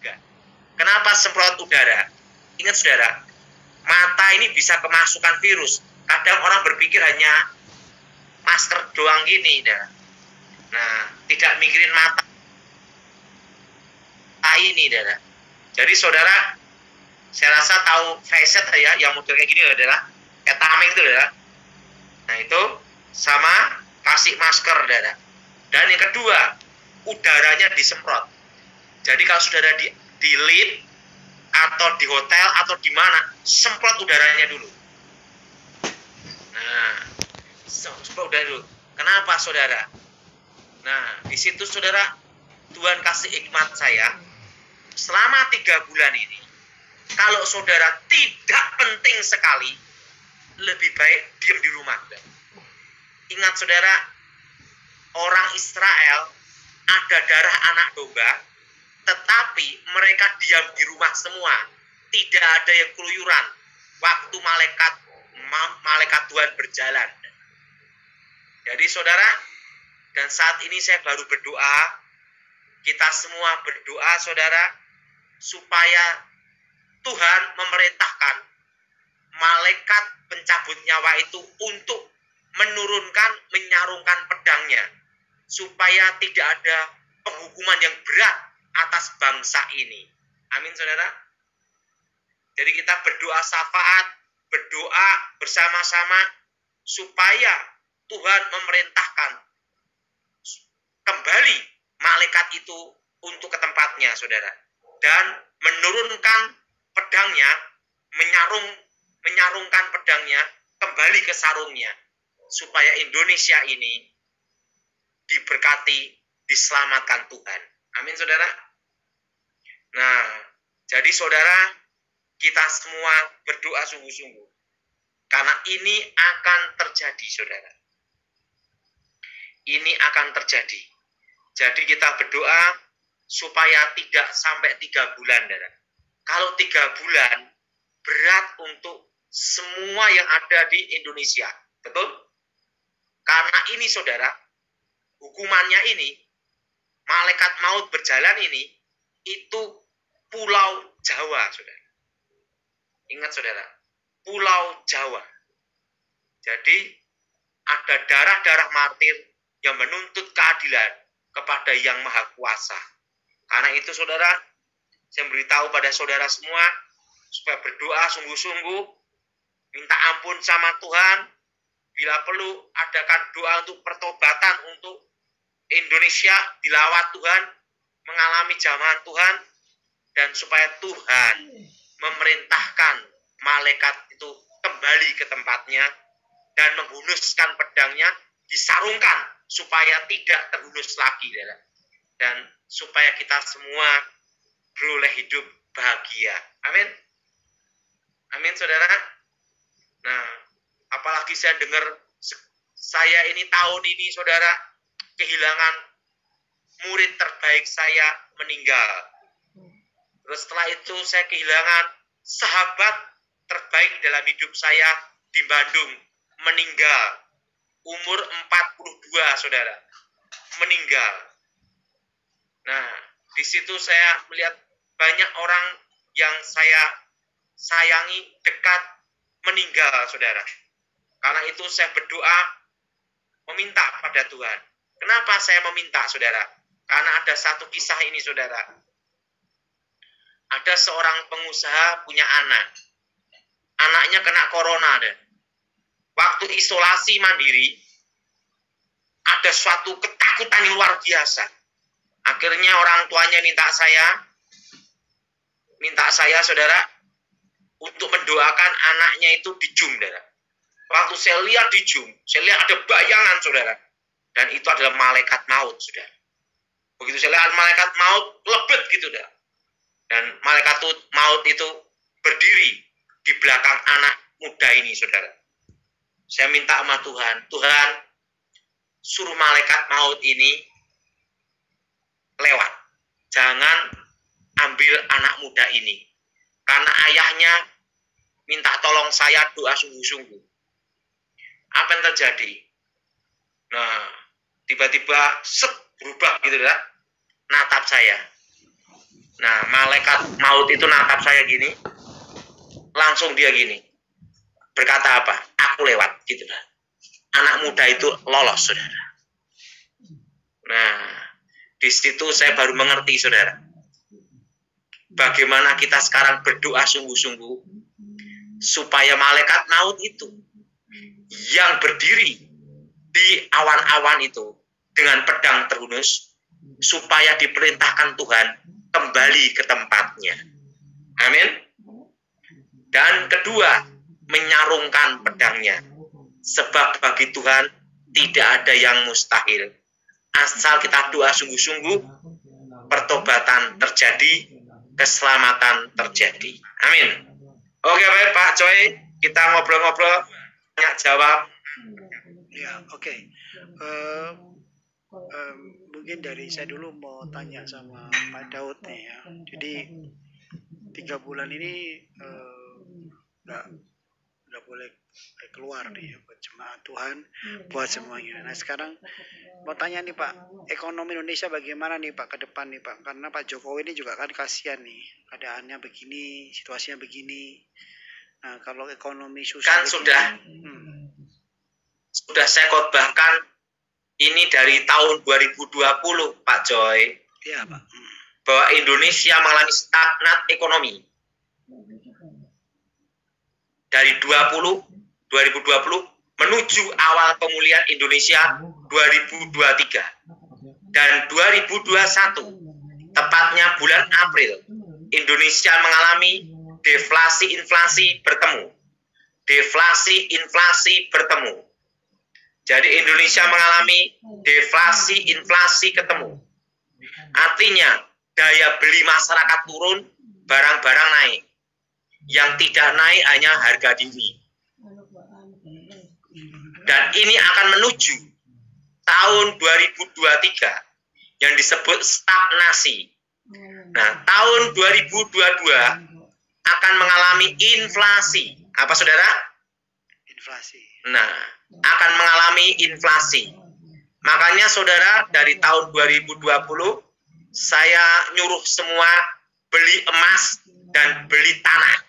juga. Kenapa semprot udara? Ingat saudara, mata ini bisa kemasukan virus. Kadang orang berpikir hanya masker doang gini. Nah, tidak mikirin mata ini. Jadi saudara, saya rasa tahu facet ya, yang model kayak gini adalah kayak tameng itu saudara. Nah itu sama kasih masker saudara. Dan yang kedua, udaranya disemprot. Jadi kalau saudara di lift atau di hotel atau di mana, semprot udaranya dulu. Nah, semprot udara dulu. Kenapa saudara? Nah, di situ saudara, Tuhan kasih hikmat saya. Selama 3 bulan ini, kalau saudara tidak penting sekali, lebih baik diam di rumah. Ingat saudara, orang Israel ada darah anak domba, tetapi mereka diam di rumah semua. Tidak ada yang keluyuran waktu malaikat Tuhan berjalan. Jadi saudara, dan saat ini saya baru berdoa, kita semua berdoa saudara, supaya Tuhan memerintahkan malaikat pencabut nyawa itu untuk menyarungkan pedangnya, supaya tidak ada penghukuman yang berat atas bangsa ini. Amin saudara. Jadi kita berdoa syafaat, berdoa bersama-sama supaya Tuhan memerintahkan kembali malaikat itu untuk ke tempatnya saudara, dan menurunkan pedangnya, menyarungkan pedangnya kembali ke sarungnya, supaya Indonesia ini diberkati, diselamatkan Tuhan. Amin saudara. Nah, jadi saudara, kita semua berdoa sungguh-sungguh, karena ini akan terjadi saudara. Ini akan terjadi. Jadi kita berdoa supaya tidak sampai 3 bulan saudara. Kalau 3 bulan berat untuk semua yang ada di Indonesia. Betul? Karena ini saudara, hukumannya ini, malaikat maut berjalan ini, itu Pulau Jawa saudara. Ingat saudara, Pulau Jawa. Jadi ada darah-darah martir yang menuntut keadilan kepada Yang Maha Kuasa. Karena itu saudara, saya beritahu pada saudara semua, supaya berdoa sungguh-sungguh, minta ampun sama Tuhan, bila perlu adakan doa untuk pertobatan untuk Indonesia dilawat Tuhan, mengalami jamahan Tuhan, dan supaya Tuhan memerintahkan malaikat itu kembali ke tempatnya, dan menghunuskan pedangnya, disarungkan, supaya tidak terhunus lagi, dan supaya kita semua beroleh hidup bahagia. Amin. Amin saudara. Nah, apalagi saya dengar, saya ini tahun ini saudara kehilangan murid terbaik saya meninggal. Terus setelah itu saya kehilangan sahabat terbaik dalam hidup saya di Bandung, meninggal. Umur 42 saudara, meninggal. Nah, di situ saya melihat banyak orang yang saya sayangi dekat meninggal saudara. Karena itu saya berdoa meminta pada Tuhan. Kenapa saya meminta saudara? Karena ada satu kisah ini saudara. Ada seorang pengusaha punya anak. Anaknya kena corona. Waktu isolasi mandiri, ada suatu ketakutan yang luar biasa. Akhirnya orang tuanya minta saya saudara, untuk mendoakan anaknya itu di Zoom saudara. Waktu saya lihat di Zoom, saya lihat ada bayangan saudara. Dan itu adalah malaikat maut saudara. Begitu saya lihat malaikat maut, lebet gitu saudara. Dan malaikat maut itu berdiri di belakang anak muda ini saudara. Saya minta sama Tuhan, Tuhan suruh malaikat maut ini lewat. Jangan ambil anak muda ini. Karena ayahnya minta tolong saya doa sungguh-sungguh. Apa yang terjadi? Nah, tiba-tiba berubah gitu ya, natap saya. Nah, malaikat maut itu nangkap saya gini, langsung dia gini, berkata apa? Aku lewat, gitu lah. Anak muda itu lolos, saudara. Nah, di situ saya baru mengerti, saudara, bagaimana kita sekarang berdoa sungguh-sungguh supaya malaikat maut itu yang berdiri di awan-awan itu dengan pedang terhunus, supaya diperintahkan Tuhan kembali ke tempatnya. Amin. Dan kedua, menyarungkan pedangnya. Sebab bagi Tuhan tidak ada yang mustahil. Asal kita doa sungguh-sungguh, pertobatan terjadi, keselamatan terjadi. Amin. Oke, baik Pak Choi, kita ngobrol-ngobrol, tanya jawab. Ya, oke. Mungkin dari saya dulu mau tanya sama Pak Daud nih ya. Jadi 3 bulan ini nggak boleh keluar nih ya, buat jemaat Tuhan, buat semuanya. Nah sekarang mau tanya nih Pak, ekonomi Indonesia bagaimana nih Pak ke depan nih Pak? Karena Pak Jokowi ini juga kan kasihan nih, keadaannya begini, situasinya begini. Nah kalau ekonomi susah kan begini, sudah saya khotbahkan ini dari tahun 2020 Pak Joy. Iya Pak. Bahwa Indonesia mengalami stagnat ekonomi. Dari 2020 menuju awal pemulihan Indonesia 2023. Dan 2021, tepatnya bulan April, Indonesia mengalami deflasi-inflasi bertemu. Deflasi-inflasi bertemu. Jadi Indonesia mengalami deflasi-inflasi ketemu. Artinya daya beli masyarakat turun, barang-barang naik. Yang tidak naik hanya harga diri. Dan ini akan menuju tahun 2023 yang disebut stagnasi. Nah, tahun 2022 akan mengalami inflasi. Apa saudara? Inflasi. Nah, akan mengalami inflasi. Makanya saudara, dari tahun 2020 saya nyuruh semua beli emas dan beli tanah.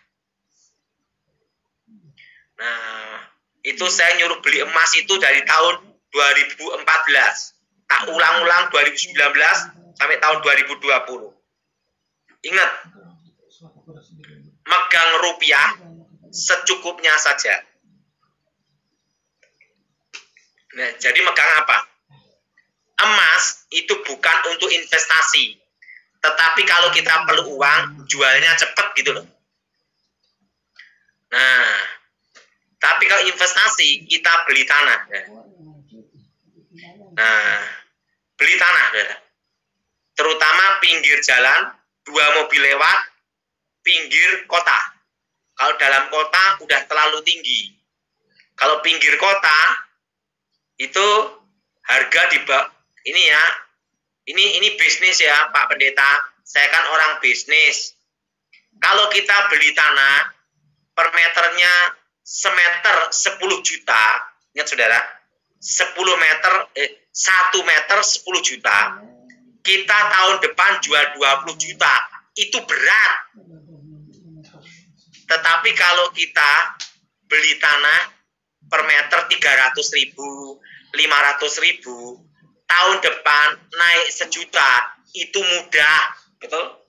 Nah, itu saya nyuruh beli emas itu dari tahun 2014. Tak ulang-ulang 2019 sampai tahun 2020. Ingat, megang rupiah secukupnya saja. Nah, jadi megang apa? Emas itu bukan untuk investasi. Tetapi kalau kita perlu uang, jualnya cepat gitu loh. Nah, tapi kalau investasi, kita beli tanah. Nah, beli tanah. Terutama pinggir jalan, 2 mobil lewat, pinggir kota. Kalau dalam kota udah terlalu tinggi. Kalau pinggir kota, itu harga di ini ya, ini bisnis ya Pak Pendeta, saya kan orang bisnis. Kalau kita beli tanah per meternya semeter 10 juta, ingat saudara, 1 meter 10 juta, kita tahun depan jual 20 juta, itu berat. Tetapi kalau kita beli tanah per meter 300.000, 500.000, tahun depan naik 1 juta, itu mudah, betul?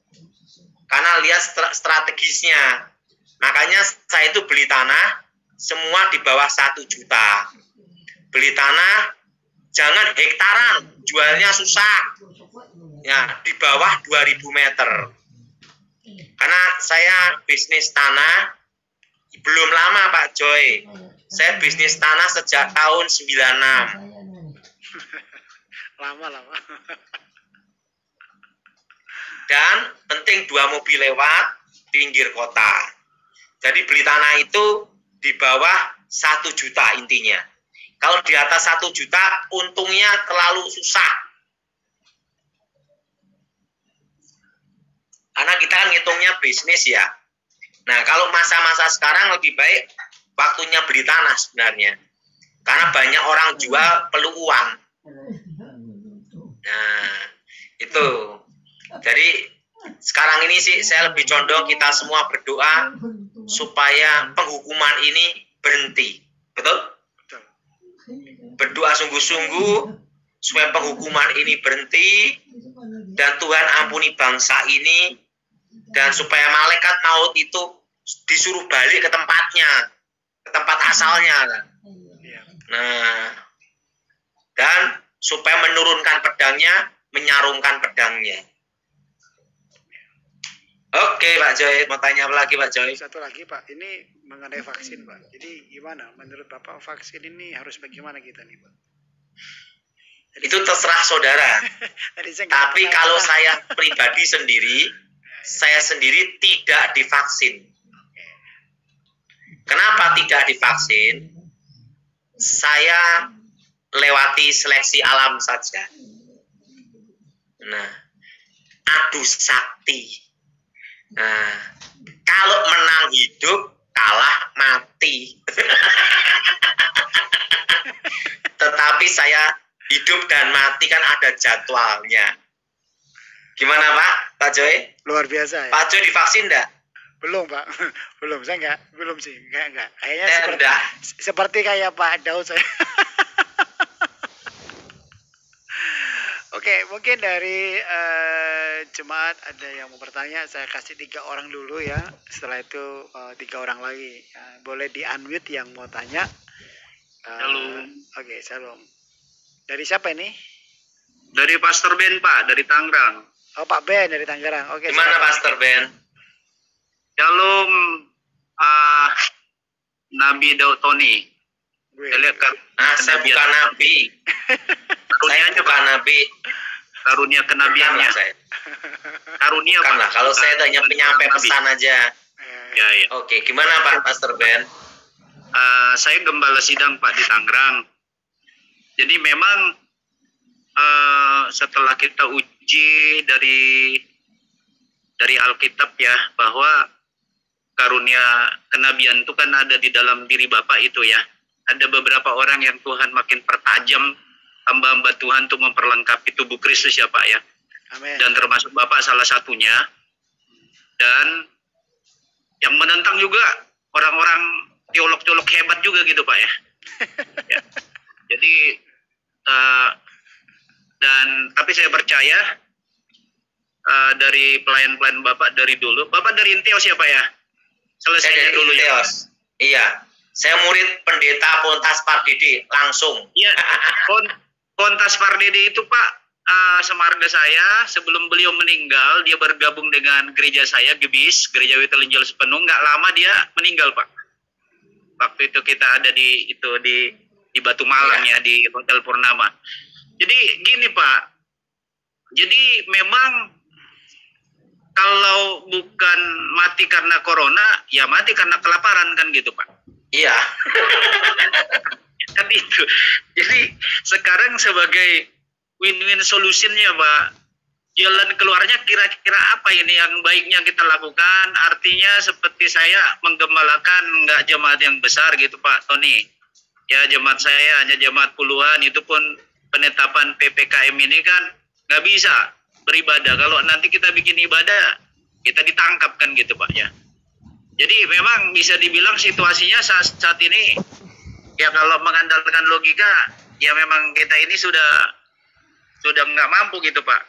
Karena lihat strategisnya. Makanya saya itu beli tanah semua di bawah 1 juta. Beli tanah jangan hektaran, jualnya susah. Ya, di bawah 2000 meter. Karena saya bisnis tanah belum lama Pak Joy. Saya bisnis tanah sejak tahun 96. Lama. Dan penting 2 mobil lewat pinggir kota. Jadi beli tanah itu di bawah 1 juta intinya. Kalau di atas 1 juta untungnya terlalu susah. Karena kita kan ngitungnya bisnis ya. Nah kalau masa-masa sekarang lebih baik waktunya beli tanah sebenarnya. Karena banyak orang jual perlu uang. Nah itu. Jadi sekarang ini sih saya lebih condong kita semua berdoa supaya penghukuman ini berhenti. Betul? Betul. Berdoa sungguh-sungguh supaya penghukuman ini berhenti dan Tuhan ampuni bangsa ini dan supaya malaikat maut itu disuruh balik ke tempatnya, ke tempat asalnya. Nah, dan supaya menurunkan pedangnya, menyarungkan pedangnya. Oke, Pak Joy, mau tanya apa lagi, Pak Joy? Satu lagi Pak, ini mengenai vaksin Pak. Jadi gimana menurut Bapak vaksin ini harus bagaimana kita nih Pak? Itu terserah saudara. Tapi kalau saya pribadi sendiri, saya sendiri tidak divaksin. Kenapa tidak divaksin? Saya lewati seleksi alam saja. Nah, adu sakti. Nah, kalau menang hidup, kalah mati. Tetapi saya hidup dan mati kan ada jadwalnya. Gimana Pak? Pak Joy? Luar biasa ya. Pak Joy divaksin enggak? Belum Pak, belum. Saya enggak, belum sih. Enggak. Kayaknya seperti kayak Pak Daud saya. Oke, mungkin dari jemaat ada yang mau bertanya, saya kasih 3 orang dulu ya. Setelah itu 3 orang lagi. Boleh di unmute yang mau tanya. Halo. Oke, salam. Dari siapa ini? Dari Pastor Ben Pak, dari Tangerang. Oh Pak Ben dari Tangerang. Oke. Gimana Pastor Ben? Shalom, Nabi Daud Tony. Saya lihat saya bukan nabi. Saya bukan nabi. Karunia kenabiannya. Karunia bukan lah. Kalau saya hanya penyampai pesan aja. Ya. Oke, gimana Pak Pastor Ben? Saya gembala sidang Pak di Tangerang. Jadi memang setelah kita uji dari Alkitab ya, bahwa karunia kenabian itu kan ada di dalam diri Bapak itu ya. Ada beberapa orang yang Tuhan makin pertajam hamba-hamba Tuhan untuk memperlengkapi tubuh Kristus ya Pak ya. Amin. Dan termasuk Bapak salah satunya. Dan yang menentang juga orang-orang teolog-teolog hebat juga gitu Pak ya. Ya. Jadi tapi saya percaya dari pelayan-pelayan Bapak dari dulu. Bapak dari Inteos ya Pak ya? Selesainya dulu ya. Iya. Saya murid pendeta Pontas Pardede langsung. Iya. Pontas Pardede itu Pak semarga saya. Sebelum beliau meninggal, dia bergabung dengan gereja saya, Gebis, Gereja Witelinjil Sepenuh. Nggak lama dia meninggal Pak. Waktu itu kita ada di Batu Malang ya, di Hotel Purnama. Jadi gini Pak. Jadi memang kalau bukan mati karena corona, ya mati karena kelaparan kan gitu Pak. Iya. Kan itu. Jadi sekarang sebagai win-win solutionnya Pak, jalan keluarnya kira-kira apa ini yang baiknya kita lakukan? Artinya seperti saya menggembalakan nggak jemaat yang besar gitu Pak Tony. Ya jemaat saya hanya jemaat puluhan, itu pun penetapan PPKM ini kan nggak bisa beribadah. Kalau nanti kita bikin ibadah, kita ditangkap kan gitu Pak ya. Jadi memang bisa dibilang situasinya saat ini ya kalau mengandalkan logika ya memang kita ini sudah nggak mampu gitu Pak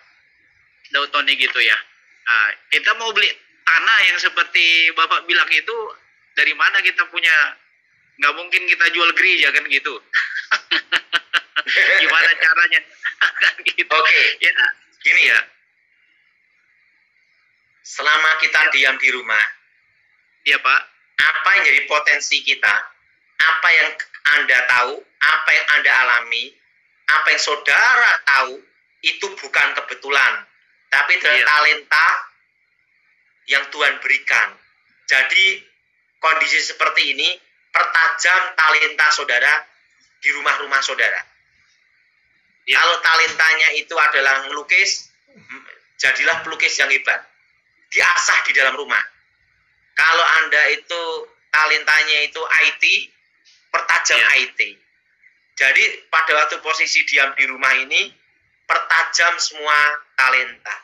Daud Tony gitu ya. Nah, kita mau beli tanah yang seperti Bapak bilang itu dari mana kita punya? Nggak mungkin kita jual gereja kan gitu. Gimana caranya? Kan gitu. Oke. Ya, gini ya. Selama kita diam di rumah, iya Pak. Apa yang jadi potensi kita, apa yang Anda tahu, apa yang Anda alami, apa yang saudara tahu, itu bukan kebetulan, tapi adalah talenta yang Tuhan berikan. Jadi kondisi seperti ini pertajam talenta saudara di rumah-rumah saudara. Kalau talentanya itu adalah melukis, jadilah pelukis yang hebat. Diasah di dalam rumah. Kalau Anda itu talentanya itu IT, pertajam IT. Jadi pada waktu posisi diam di rumah ini, pertajam semua talenta.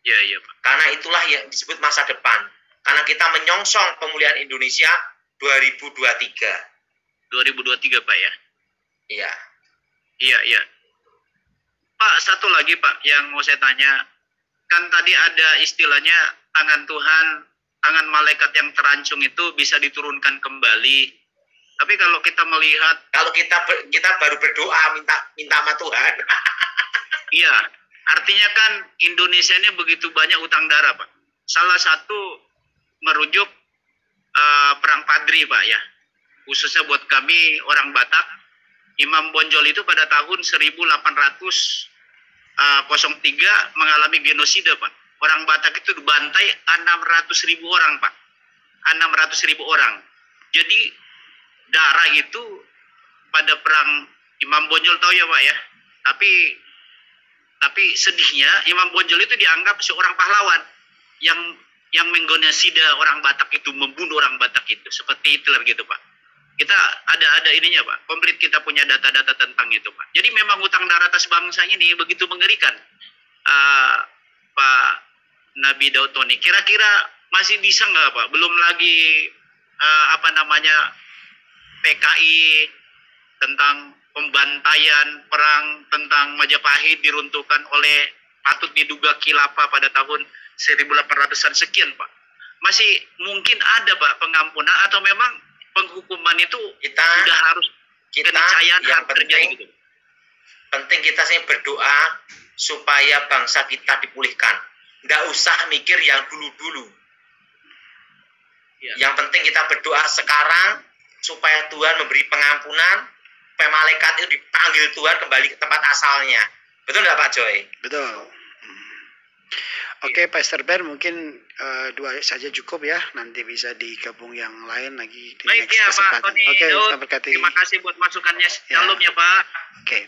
Iya, iya, Pak. Karena itulah yang disebut masa depan. Karena kita menyongsong pemulihan Indonesia 2023. 2023, Pak ya. Iya. Iya, iya. Pak, satu lagi Pak yang mau saya tanya. Kan tadi ada istilahnya tangan Tuhan, tangan malaikat yang terancung itu bisa diturunkan kembali. Tapi kalau kita melihat, Kalau kita baru berdoa minta sama Tuhan. iya, artinya kan Indonesia ini begitu banyak utang darah Pak. Salah satu merujuk perang Padri Pak ya. Khususnya buat kami orang Batak, Imam Bonjol itu pada tahun 1803 mengalami genosida Pak. Orang Batak itu dibantai 600.000 orang Pak. 600.000 orang. Jadi darah itu pada perang Imam Bonjol tahu ya Pak ya. Tapi sedihnya Imam Bonjol itu dianggap seorang pahlawan yang menggenosida orang Batak itu, membunuh orang Batak itu seperti Hitler gitu Pak. Kita ada ininya Pak, komplit kita punya data-data tentang itu Pak. Jadi memang utang darah atas bangsa ini begitu mengerikan. Pak Nabi Daud Tony, kira-kira masih bisa nggak Pak? Belum lagi PKI tentang pembantaian perang tentang Majapahit diruntuhkan oleh patut diduga khilafah pada tahun 1800-an sekian Pak. Masih mungkin ada Pak pengampunan atau memang penghukuman itu sudah harus keniscayaan yang terjadi gitu. Penting kita sih berdoa supaya bangsa kita dipulihkan. Nggak usah mikir yang dulu-dulu. Ya. Yang penting kita berdoa sekarang supaya Tuhan memberi pengampunan, supaya malaikat itu dipanggil Tuhan kembali ke tempat asalnya. Betul nggak Pak Joy? Betul. Oke, Pastor Ben, mungkin dua saja cukup ya. Nanti bisa digabung yang lain lagi di Baik next ya Pak kesempatan. Tony Oke, Daud, sampai terima kasih buat masukannya. Shalom ya Pak. Oke.